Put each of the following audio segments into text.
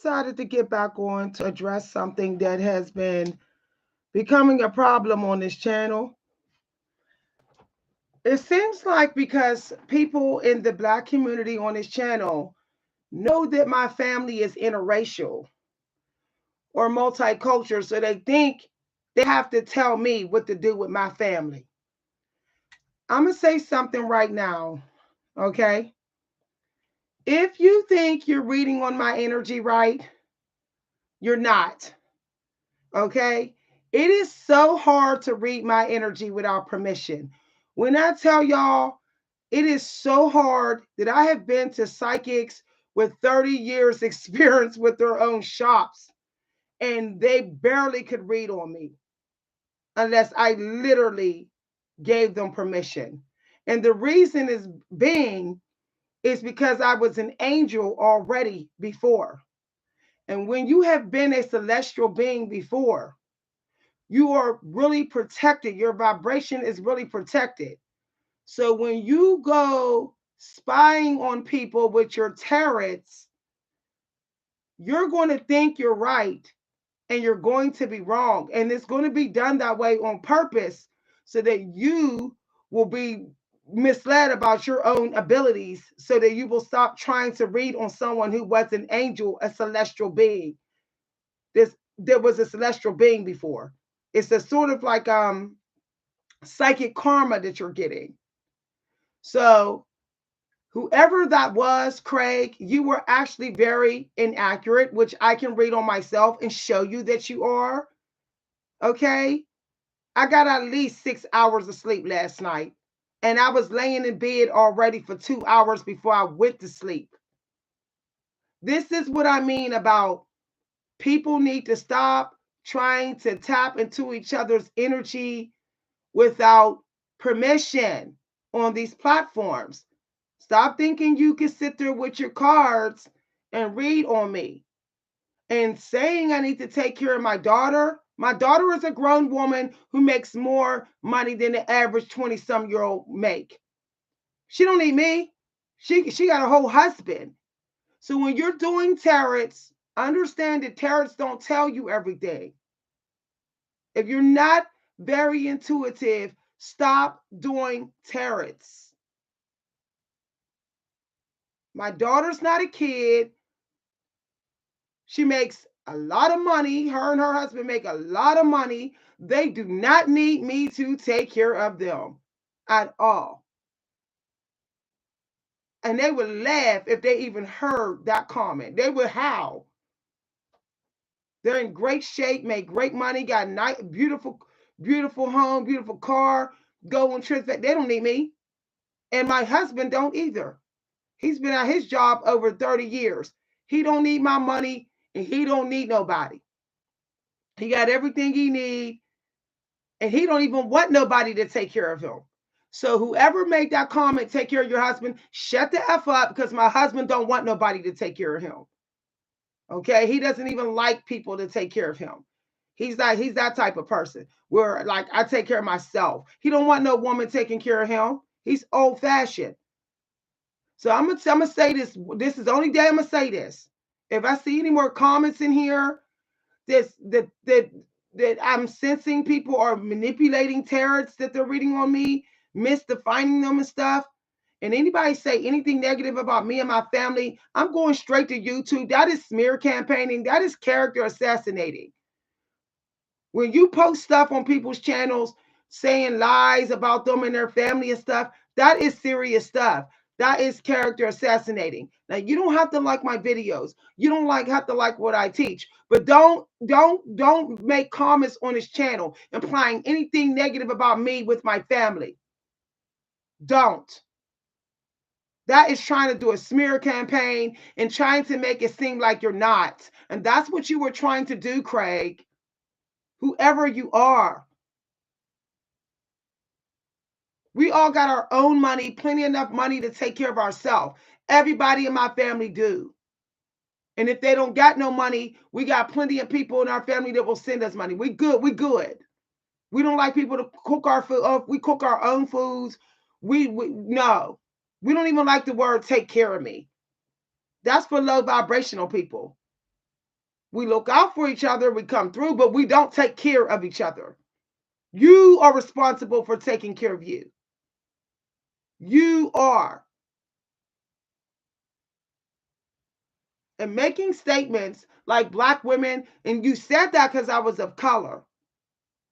decided to get back on to address something that has been becoming a problem on this channel. It seems like because people in the Black community on this channel know that my family is interracial or multicultural, so they think they have to tell me what to do with my family. I'm going to say something right now, okay? If you think you're reading on my energy right, you're not. Okay? It is so hard to read my energy without permission. When I tell y'all, it is so hard that I have been to psychics with 30 years experience with their own shops, and they barely could read on me unless I literally gave them permission. And the reason is because I was an angel already before. And when you have been a celestial being before, you are really protected. Your vibration is really protected. So when you go spying on people with your tarots, you're going to think you're right and you're going to be wrong. And it's going to be done that way on purpose so that you will be misled about your own abilities, so that you will stop trying to read on someone who was an angel, a celestial being. There was a celestial being before. It's a sort of like psychic karma that you're getting. So whoever that was, Craig, you were actually very inaccurate, which I can read on myself and show you that you are. Okay? I got at least 6 hours of sleep last night, and I was laying in bed already for 2 hours before I went to sleep. This is what I mean about people need to stop trying to tap into each other's energy without permission on these platforms. Stop thinking you can sit there with your cards and read on me. And saying I need to take care of my daughter. My daughter is a grown woman who makes more money than the average 20-some-year-old make. She don't need me. She got a whole husband. So when you're doing tarots, understand that tarots don't tell you everything. If you're not very intuitive, stop doing tarots. My daughter's not a kid. She makes a lot of money. Her and her husband make a lot of money. They do not need me to take care of them at all. And they would laugh if they even heard that comment. They would howl. They're in great shape, make great money, got a nice, beautiful, beautiful home, beautiful car, go on trips. They don't need me. And my husband don't either. He's been at his job over 30 years. He don't need my money, and he don't need nobody. He got everything he need, and he don't even want nobody to take care of him. So whoever made that comment, take care of your husband, shut the F up, because my husband don't want nobody to take care of him. Okay? He doesn't even like people to take care of him. He's that type of person where, like, I take care of myself. He don't want no woman taking care of him. He's old fashioned. So I'm gonna say this. This is the only day I'm gonna say this. If I see any more comments in here, that I'm sensing people are manipulating tarots that they're reading on me, misdefining them and stuff, and anybody say anything negative about me and my family, I'm going straight to YouTube. That is smear campaigning. That is character assassinating. When you post stuff on people's channels saying lies about them and their family and stuff, that is serious stuff. That is character assassinating. Now you don't have to like my videos. You don't have to like what I teach, but don't make comments on this channel implying anything negative about me with my family. Don't. That is trying to do a smear campaign and trying to make it seem like you're not. And that's what you were trying to do, Craig. Whoever you are. We all got our own money, plenty enough money to take care of ourselves. Everybody in my family do. And if they don't got no money, we got plenty of people in our family that will send us money. We good. We good. We don't like people to cook our food. We cook our own foods. We no. We don't even like the word take care of me. That's for low vibrational people. We look out for each other, we come through, but we don't take care of each other. You are responsible for taking care of you. You are. And making statements like black women, and you said that because I was of color.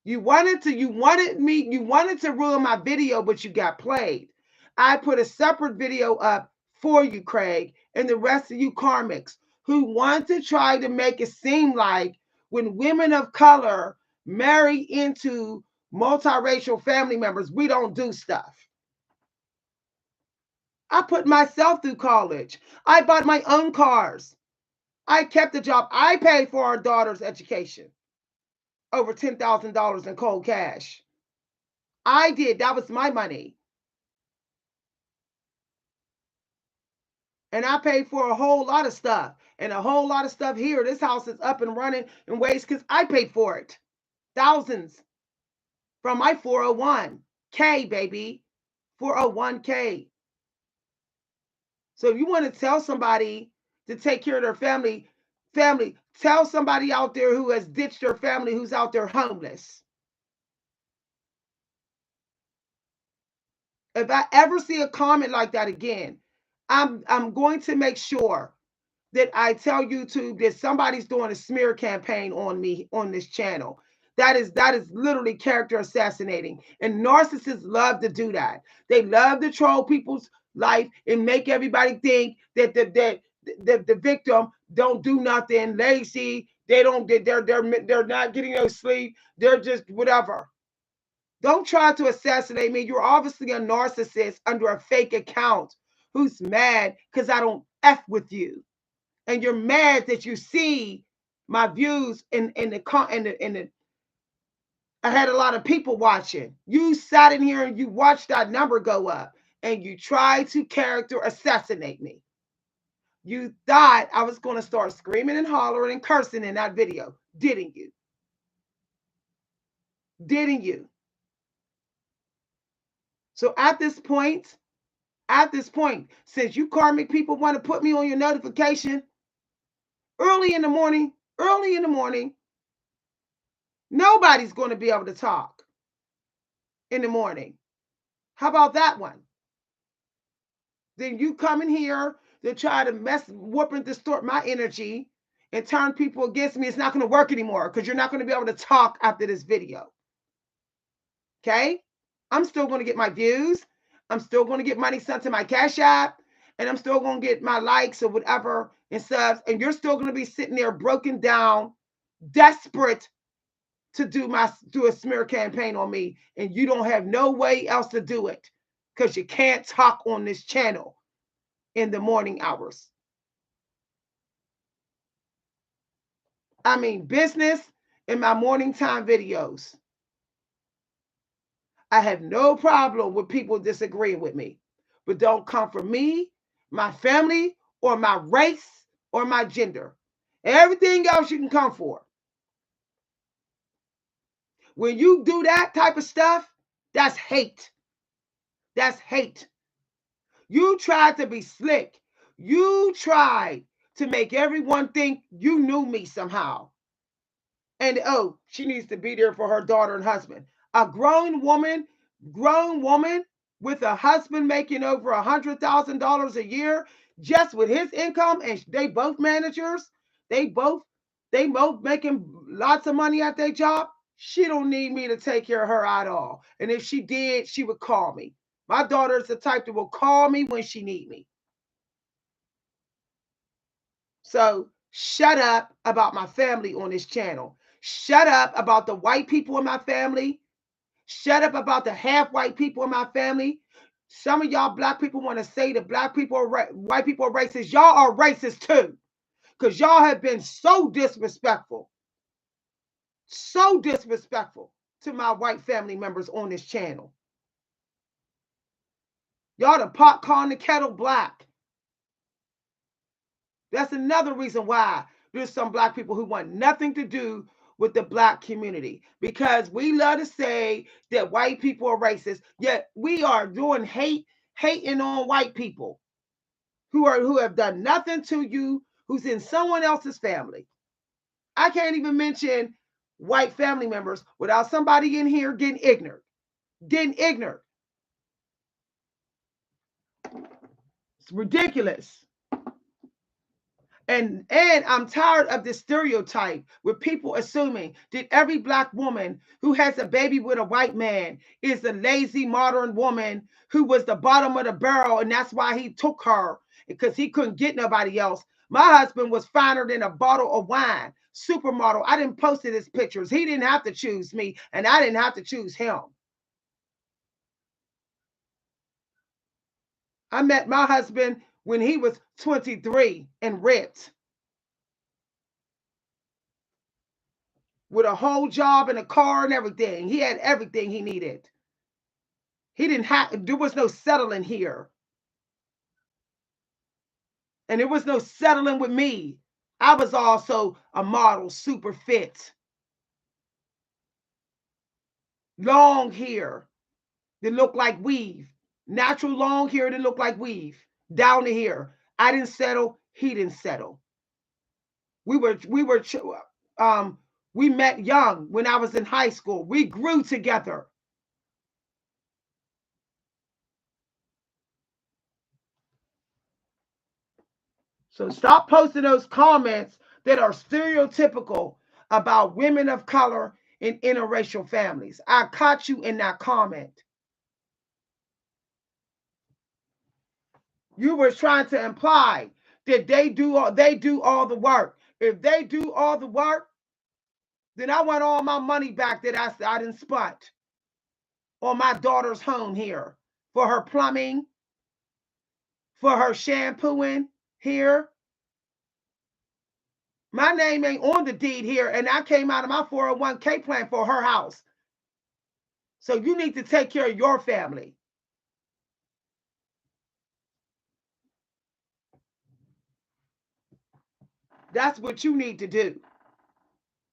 You wanted to ruin my video, but you got played. I put a separate video up for you, Craig, and the rest of you karmics who want to try to make it seem like when women of color marry into multiracial family members, we don't do stuff. I put myself through college. I bought my own cars. I kept the job. I paid for our daughter's education. Over $10,000 in cold cash. I did. That was my money. And I paid for a whole lot of stuff. And a whole lot of stuff here. This house is up and running in ways because I paid for it. Thousands from my 401k, baby. 401k. So if you want to tell somebody to take care of their family, tell somebody out there who has ditched their family, who's out there homeless. If I ever see a comment like that again, I'm going to make sure that I tell YouTube that somebody's doing a smear campaign on me on this channel. That is literally character assassinating. And narcissists love to do that. They love to troll people's life and make everybody think that the victim don't do nothing, lazy, they're not getting no sleep, they're just whatever. Don't try to assassinate me. You're obviously a narcissist under a fake account who's mad because I don't F with you. And you're mad that you see my views in the I had a lot of people watching. You sat in here and you watched that number go up and you tried to character assassinate me. You thought I was going to start screaming and hollering and cursing in that video, didn't you? Didn't you? So at this point, since you karmic people want to put me on your notification early in the morning, nobody's going to be able to talk in the morning. How about that one? Then you come in here to try to warp and distort my energy and turn people against me. It's not going to work anymore because you're not going to be able to talk after this video. Okay? I'm still going to get my views. I'm still going to get money sent to my Cash App. And I'm still going to get my likes or whatever and subs. And you're still going to be sitting there broken down, desperate to do a smear campaign on me. And you don't have no way else to do it because you can't talk on this channel in the morning hours. I mean, business in my morning time videos. I have no problem with people disagreeing with me, but don't come for me, my family, or my race, or my gender. Everything else you can come for. When you do that type of stuff, that's hate. That's hate. You tried to be slick. You tried to make everyone think you knew me somehow. And oh, she needs to be there for her daughter and husband. A grown woman with a husband making over $100,000 a year just with his income, and they both managers, they both making lots of money at their job. She don't need me to take care of her at all. And if she did, she would call me. My daughter is the type that will call me when she need me. So shut up about my family on this channel. Shut up about the white people in my family. Shut up about the half white people in my family. Some of y'all black people want to say that black people are white people are racist. Y'all are racist too. Because y'all have been so disrespectful. So disrespectful to my white family members on this channel. Y'all the pot calling the kettle black. That's another reason why there's some black people who want nothing to do with the black community, because we love to say that white people are racist, yet we are doing hating on white people who have done nothing to you, who's in someone else's family. I can't even mention white family members without somebody in here getting ignorant. Getting ignorant. It's ridiculous. And I'm tired of this stereotype with people assuming that every black woman who has a baby with a white man is a lazy modern woman who was the bottom of the barrel, and that's why he took her because he couldn't get nobody else. My husband was finer than a bottle of wine, supermodel. I didn't post his pictures. He didn't have to choose me, and I didn't have to choose him. I met my husband when he was 23 and ripped, with a whole job and a car and everything. He had everything he needed. He didn't have, there was no settling here. And there was no settling with me. I was also a model, super fit. Long hair that looked like weave. Natural long hair that looked like weave. Down to here. I didn't settle. He didn't settle. We met young when I was in high school. We grew together. So stop posting those comments that are stereotypical about women of color in interracial families. I caught you in that comment. You were trying to imply that they do all the work. If they do all the work, then I want all my money back that I didn't spent on my daughter's home here for her plumbing, for her shampooing here. My name ain't on the deed here, and I came out of my 401k plan for her house. So you need to take care of your family. That's what you need to do.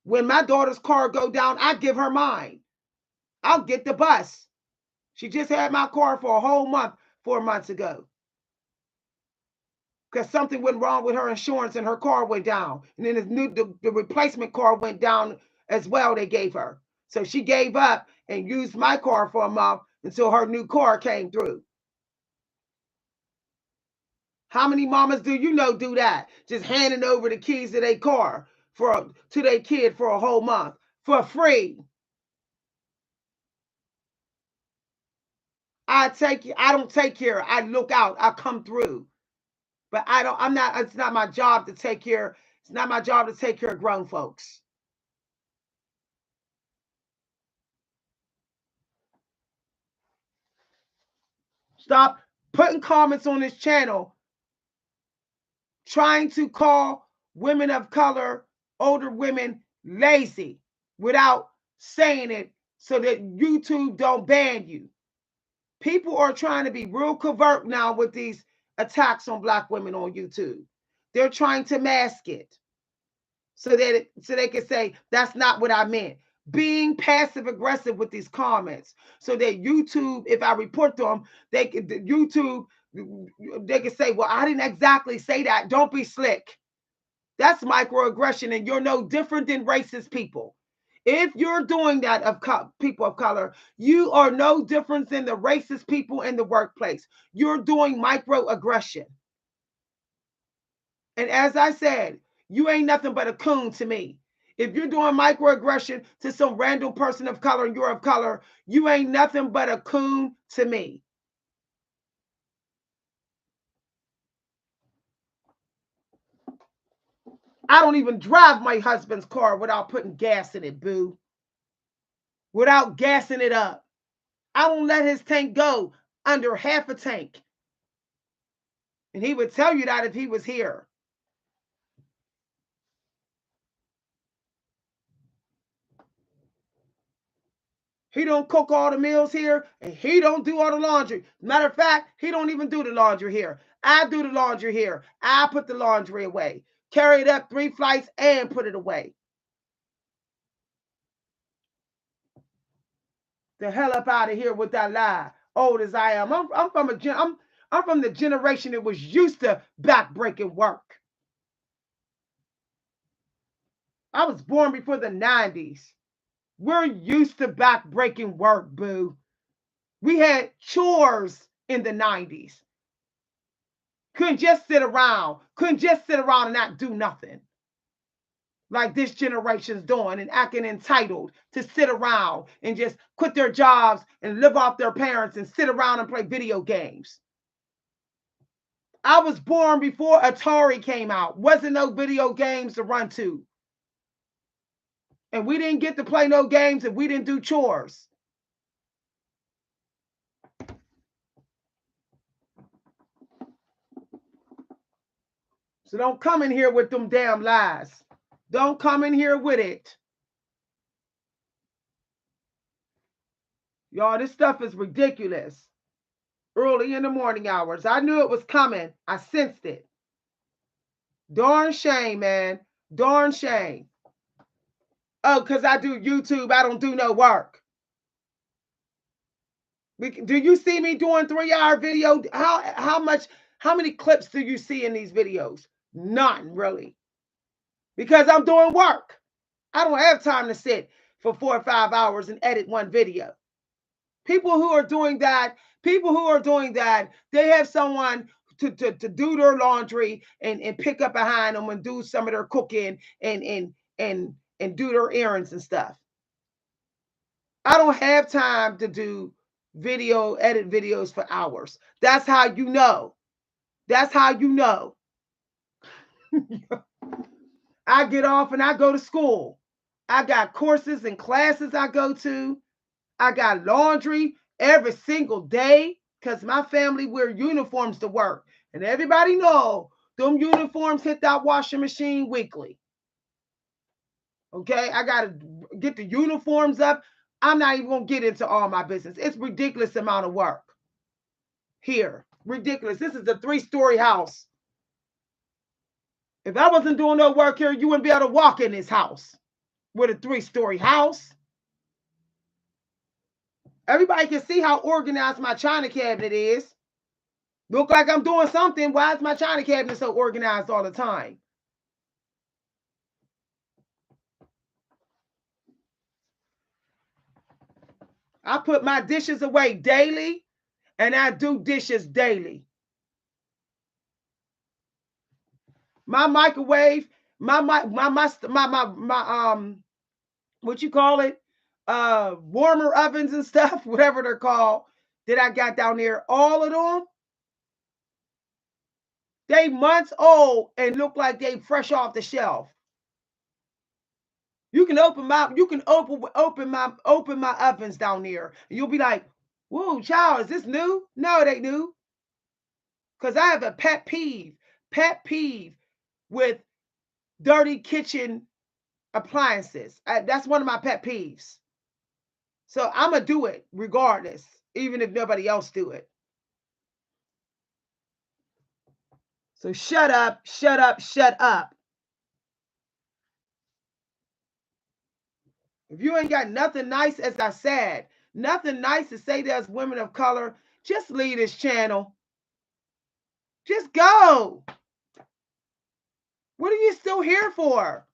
When my daughter's car go down, I give her mine. I'll get the bus. She just had my car for a whole month 4 months ago because something went wrong with her insurance and her car went down. And then the replacement car went down as well, they gave her. So she gave up and used my car for a month until her new car came through. How many mamas do you know do that? Just handing over the keys to their car to their kid for a whole month for free. I don't take care. I look out. I come through. But it's not my job to take care. It's not my job to take care of grown folks. Stop putting comments on this channel trying to call women of color, older women, lazy without saying it so that YouTube don't ban you. People are trying to be real covert now with these attacks on black women on YouTube. They're trying to mask it so they can say that's not what I meant. Being passive aggressive with these comments so that YouTube, if I report them, they can say, well, I didn't exactly say that. Don't be slick. That's microaggression, and you're no different than racist people. If you're doing that of people of color, you are no different than the racist people in the workplace. You're doing microaggression. And as I said, you ain't nothing but a coon to me. If you're doing microaggression to some random person of color and you're of color, you ain't nothing but a coon to me. I don't even drive my husband's car without putting gas in it, boo. Without gassing it up. I don't let his tank go under half a tank. And he would tell you that if he was here. He don't cook all the meals here, and he don't do all the laundry. Matter of fact, he don't even do the laundry here. I do the laundry here. I put the laundry away, carry it up 3 flights, and put it away. The hell up out of here with that lie. Old as I am, I'm from the generation that was used to backbreaking work. I was born before the 90s. We're used to back-breaking work, boo. We had chores in the 90s. Couldn't just sit around. Couldn't just sit around and not do nothing. Like this generation's doing and acting entitled to sit around and just quit their jobs and live off their parents and sit around and play video games. I was born before Atari came out. Wasn't no video games to run to. And we didn't get to play no games if we didn't do chores. So don't come in here with them damn lies. Don't come in here with it. Y'all, this stuff is ridiculous. Early in the morning hours. I knew it was coming. I sensed it. Darn shame, man. Darn shame. Oh, because I do YouTube, I don't do no work. Do you see me doing 3-hour video? How many clips do you see in these videos? None, really. Because I'm doing work. I don't have time to sit for 4 or 5 hours and edit one video. People who are doing that, they have someone to do their laundry and pick up behind them and do some of their cooking and do their errands and stuff. I don't have time to do edit videos for hours. That's how you know. That's how you know. I get off and I go to school. I got courses and classes I go to. I got laundry every single day because my family wear uniforms to work. And everybody know them uniforms hit that washing machine weekly. Okay, I got to get the uniforms up. I'm not even going to get into all my business. It's ridiculous amount of work here. Ridiculous. This is a 3-story house. If I wasn't doing no work here, you wouldn't be able to walk in this house with a 3-story house. Everybody can see how organized my china cabinet is. Look like I'm doing something. Why is my china cabinet so organized all the time? I put my dishes away daily, and I do dishes daily. My microwave, my what you call it? Warmer ovens and stuff, whatever they're called, that I got down there, all of them, they months old and look like they fresh off the shelf. You can open my ovens down there, and you'll be like, "Whoa, child, is this new?" No, it ain't new. Because I have a pet peeve with dirty kitchen appliances. That's one of my pet peeves. So I'm gonna do it regardless, even if nobody else do it. So shut up, shut up, shut up. If you ain't got nothing nice, as I said, nothing nice to say to us women of color, just leave this channel. Just go. What are you still here for?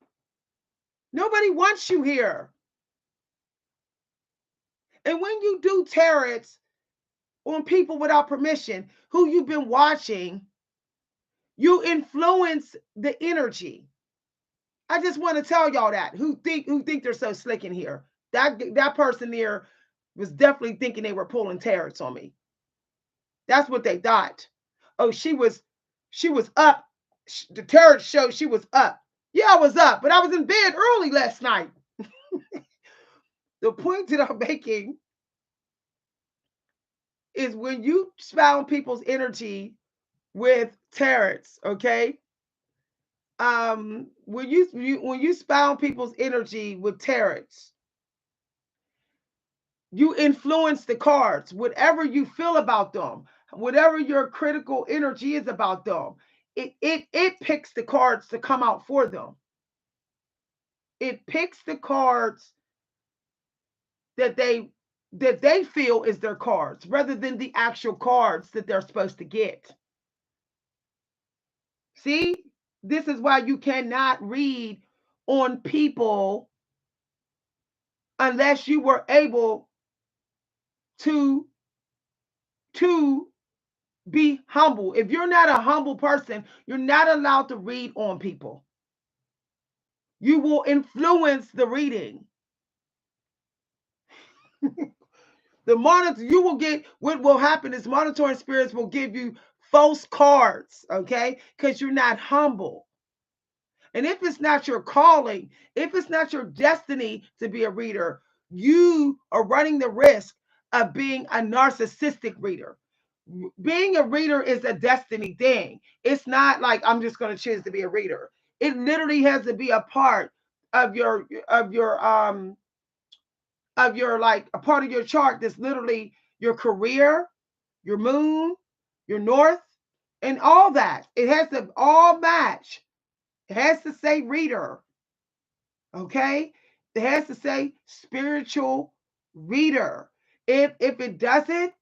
Nobody wants you here. And when you do tarots on people without permission, who you've been watching, you influence the energy. I just want to tell y'all that who think they're so slick in here. That person there was definitely thinking they were pulling tarots on me. That's what they thought. Oh, she was up. The tarot showed she was up. Yeah, I was up, but I was in bed early last night. The point that I'm making is when you spout people's energy with tarots, okay? When you spout people's energy with tarots, you influence the cards. Whatever you feel about them, whatever your critical energy is about them, it picks the cards to come out for them. It picks the cards that they feel is their cards rather than the actual cards that they're supposed to get. See, this is why you cannot read on people unless you were able to to be humble. If you're not a humble person, you're not allowed to read on people. You will influence the reading. The monitor, you will get, what will happen is monitoring spirits will give you false cards, okay? Because you're not humble. And if it's not your calling, if it's not your destiny to be a reader, you are running the risk of being a narcissistic reader. Being a reader is a destiny thing. It's not like I'm just going to choose to be a reader. It literally has to be a part of your like a part of your chart that's literally your career, your moon, your north, and all that. It has to all match. It has to say reader. Okay? It has to say spiritual reader. If it doesn't,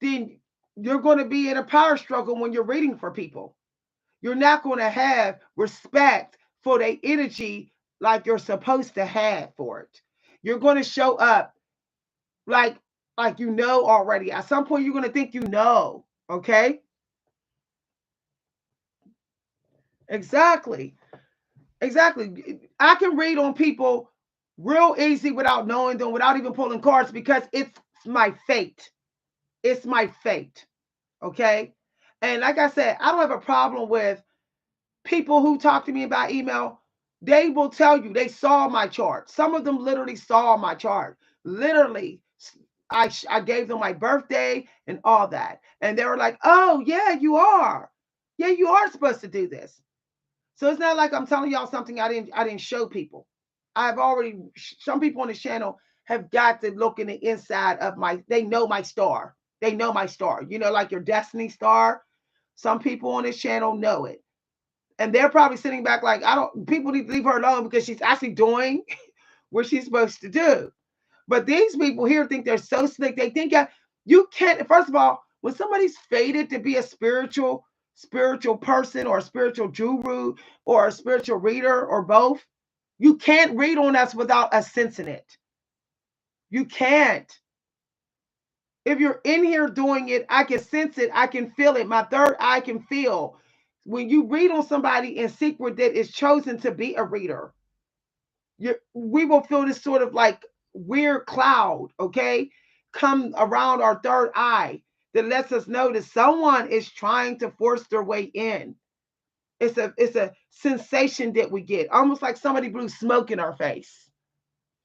then you're going to be in a power struggle when you're reading for people. You're not going to have respect for the energy like you're supposed to have for it. You're going to show up like you know already. At some point, you're going to think you know. Okay? Exactly. Exactly. I can read on people real easy without knowing them, without even pulling cards, because it's my fate. It's my fate. Okay? And like I said, I don't have a problem with people who talk to me about email. They will tell you they saw my chart. Some of them literally saw my chart. Literally, I gave them my birthday and all that. And they were like, oh, yeah, you are. Yeah, you are supposed to do this. So it's not like I'm telling y'all something I didn't show people. I've already, some people on this channel have got to look in the inside of they know my star. They know my star. You know, like your destiny star. Some people on this channel know it. And they're probably sitting back like, people need to leave her alone because she's actually doing what she's supposed to do. But these people here think they're so slick. They think you can't, first of all, when somebody's fated to be a spiritual person or a spiritual guru or a spiritual reader or both, you can't read on us without us sensing it. You can't. If you're in here doing it, I can sense it. I can feel it. My third eye can feel. When you read on somebody in secret that is chosen to be a reader, we will feel this sort of like weird cloud, okay, come around our third eye that lets us know that someone is trying to force their way in. It's a sensation that we get, almost like somebody blew smoke in our face.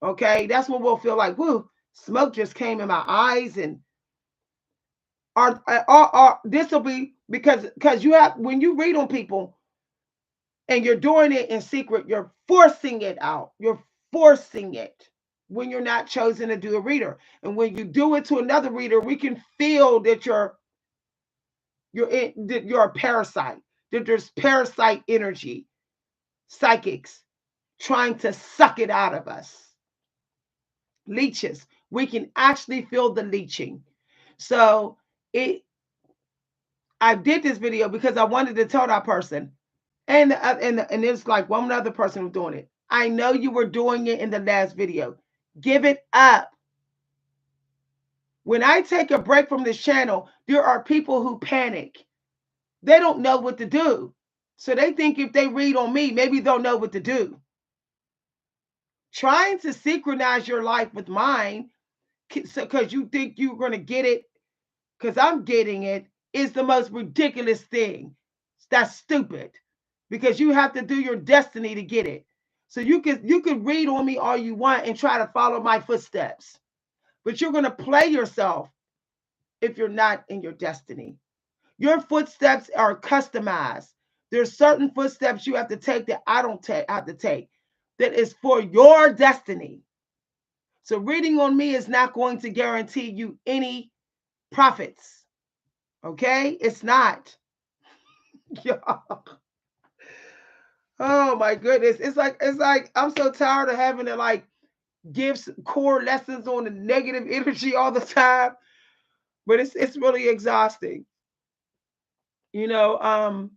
Okay, that's what we'll feel like. Woo, smoke just came in my eyes, and this will be because you have, when you read on people and you're doing it in secret, you're forcing it out. You're forcing it when you're not chosen to do a reader. And when you do it to another reader, we can feel that you're a parasite, that there's parasite energy, psychics trying to suck it out of us. Leeches. We can actually feel the leeching. So I did this video because I wanted to tell that person, and it's like one other person was doing it. I know you were doing it in the last video. Give it up. When I take a break from this channel, there are people who panic. They don't know what to do. So they think if they read on me, maybe they'll know what to do. Trying to synchronize your life with mine because you think you're going to get it because I'm getting it is the most ridiculous thing. That's stupid because you have to do your destiny to get it. So you can read on me all you want and try to follow my footsteps, but you're going to play yourself if you're not in your destiny. Your footsteps are customized. There's certain footsteps you have to take that I don't have to take that is for your destiny. So reading on me is not going to guarantee you any profits. Okay? It's not. Oh my goodness. It's like I'm so tired of having to like give core lessons on the negative energy all the time. But it's really exhausting. You know,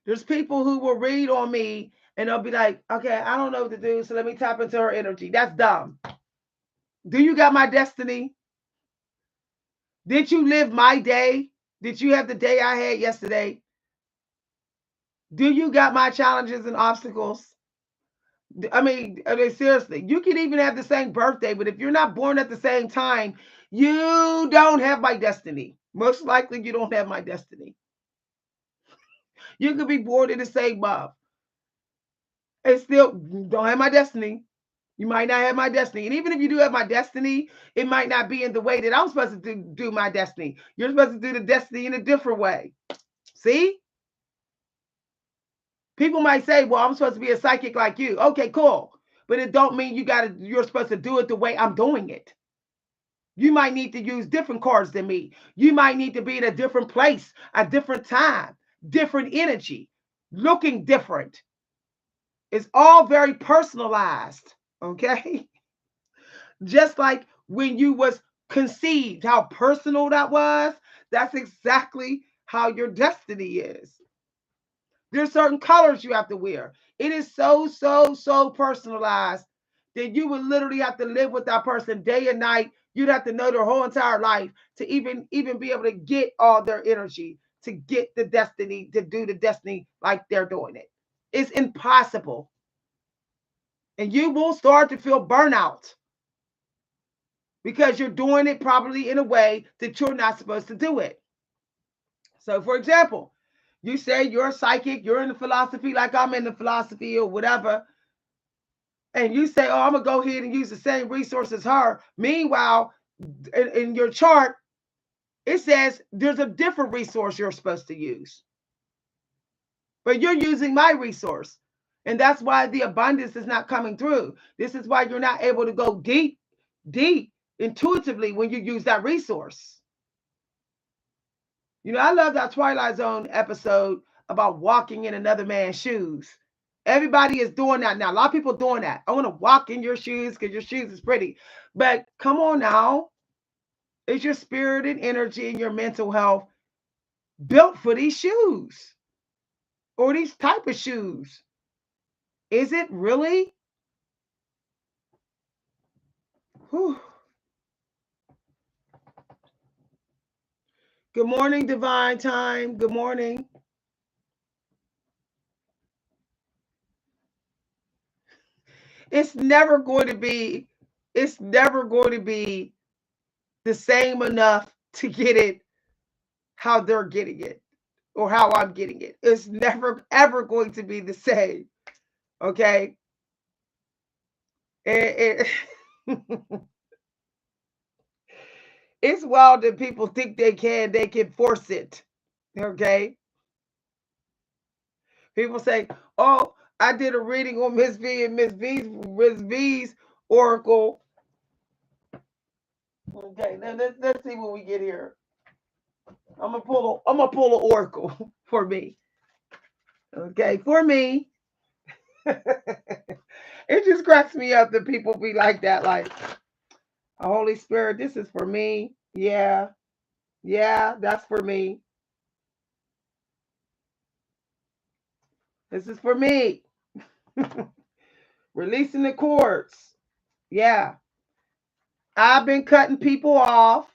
there's people who will read on me And they'll be like, okay, I don't know what to do, so let me tap into her energy. That's dumb. Do you got my destiny? Did you live my day? Did you have the day I had yesterday? Do you got my challenges and obstacles? I mean, seriously, you can even have the same birthday, but if you're not born at the same time, you don't have my destiny. Most likely, you don't have my destiny. You could be born in the same month and still don't have my destiny. You might not have my destiny. And even if you do have my destiny, it might not be in the way that I'm supposed to do my destiny. You're supposed to do the destiny in a different way. See? People might say, well, I'm supposed to be a psychic like you. Okay, cool. But it don't mean you're supposed to do it the way I'm doing it. You might need to use different cards than me. You might need to be in a different place, a different time, different energy, looking different. It's all very personalized, okay? Just like when you was conceived, how personal that was, that's exactly how your destiny is. There's certain colors you have to wear. It is so personalized that you would literally have to live with that person day and night. You'd have to know their whole entire life to even be able to get all their energy, to get the destiny, to do the destiny like they're doing it. It's impossible. And you will start to feel burnout because you're doing it probably in a way that you're not supposed to do it. So, for example, you say you're a psychic, you're in the philosophy like I'm in the philosophy or whatever, and you say, oh, I'm going to go ahead and use the same resource as her. Meanwhile, in your chart, it says there's a different resource you're supposed to use. But you're using my resource. And that's why the abundance is not coming through. This is why you're not able to go deep, intuitively when you use that resource. You know, I love that Twilight Zone episode about walking in another man's shoes. Everybody is doing that now. A lot of people doing that. I want to walk in your shoes because your shoes is pretty. But come on now. Is your spirit and energy and your mental health built for these shoes? Or these type of shoes? Is it really? Whew. Good morning, Divine Time. Good morning. It's never going to be the same enough to get it how they're getting it or how I'm getting it. It's never ever going to be the same. Okay. It's wild that people think they can force it. Okay. People say, oh, I did a reading on Miss V and Miss V's oracle. Okay, now let's see what we get here. I'm gonna pull an oracle for me. Okay, for me. It just cracks me up that people be like that, like, Holy Spirit, this is for me. Yeah, that's for me. This is for me. Releasing the cords. Yeah. I've been cutting people off.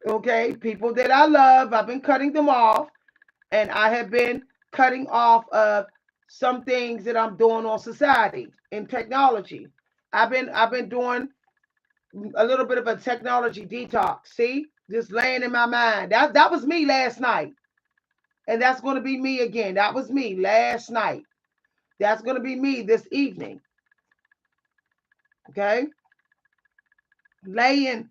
Okay, people that I love, I've been cutting them off. And I have been cutting off of some things that I'm doing on society and technology. I've been doing a little bit of a technology detox. See, just laying in my mind. That was me last night, and that's going to be me again. That was me last night. That's going to be me this evening. Okay, laying,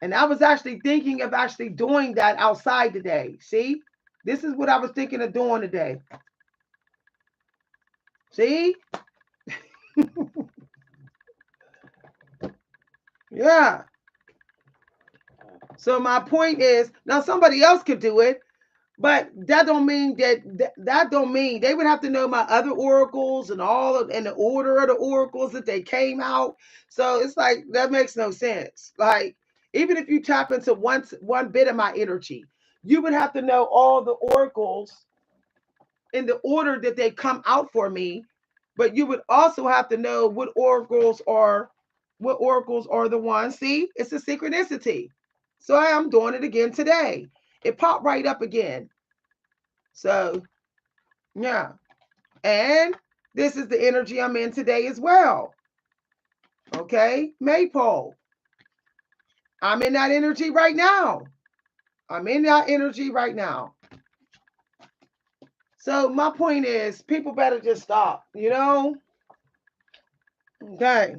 and I was actually thinking of actually doing that outside today. See, this is what I was thinking of doing today. See? Yeah. So my point is, now somebody else could do it, but that don't mean that don't mean they would have to know my other oracles and and the order of the oracles that they came out. So it's like that makes no sense. Like even if you tap into one bit of my energy, you would have to know all the oracles in the order that they come out for me, but you would also have to know what oracles are the ones. See, it's a synchronicity. So I am doing it again today. It popped right up again. So yeah. And this is the energy I'm in today as well. Okay, Maypole. I'm in that energy right now. I'm in that energy right now. So my point is, people better just stop, you know? Okay.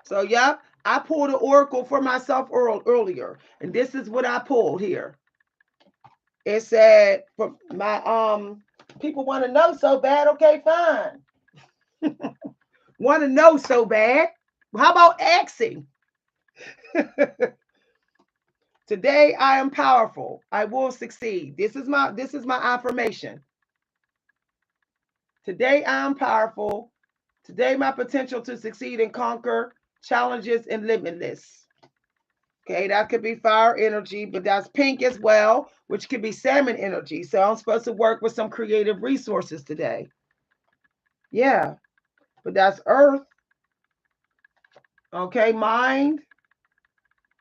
So, yeah, I pulled an oracle for myself earlier, and this is what I pulled here. It said, for my people want to know so bad. Okay, fine. Want to know so bad? How about asking? Today I am powerful. I will succeed. This is my affirmation. Today I am powerful. Today my potential to succeed and conquer challenges and limitless. Okay, that could be fire energy, but that's pink as well, which could be salmon energy. So I'm supposed to work with some creative resources today. Yeah, but that's earth. Okay, mind.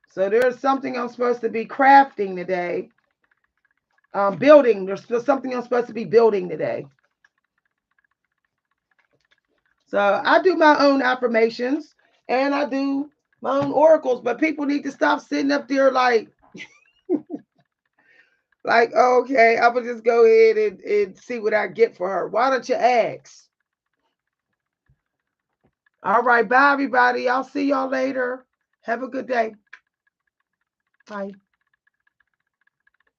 So there's something I'm supposed to be crafting today. Building. There's something I'm supposed to be building today. So I do my own affirmations and I do my own oracles, but people need to stop sitting up there like, okay, I will just go ahead and see what I get for her. Why don't you ask? All right, bye, everybody. I'll see y'all later. Have a good day. Bye.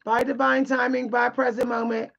Bye, divine timing. Bye, present moment.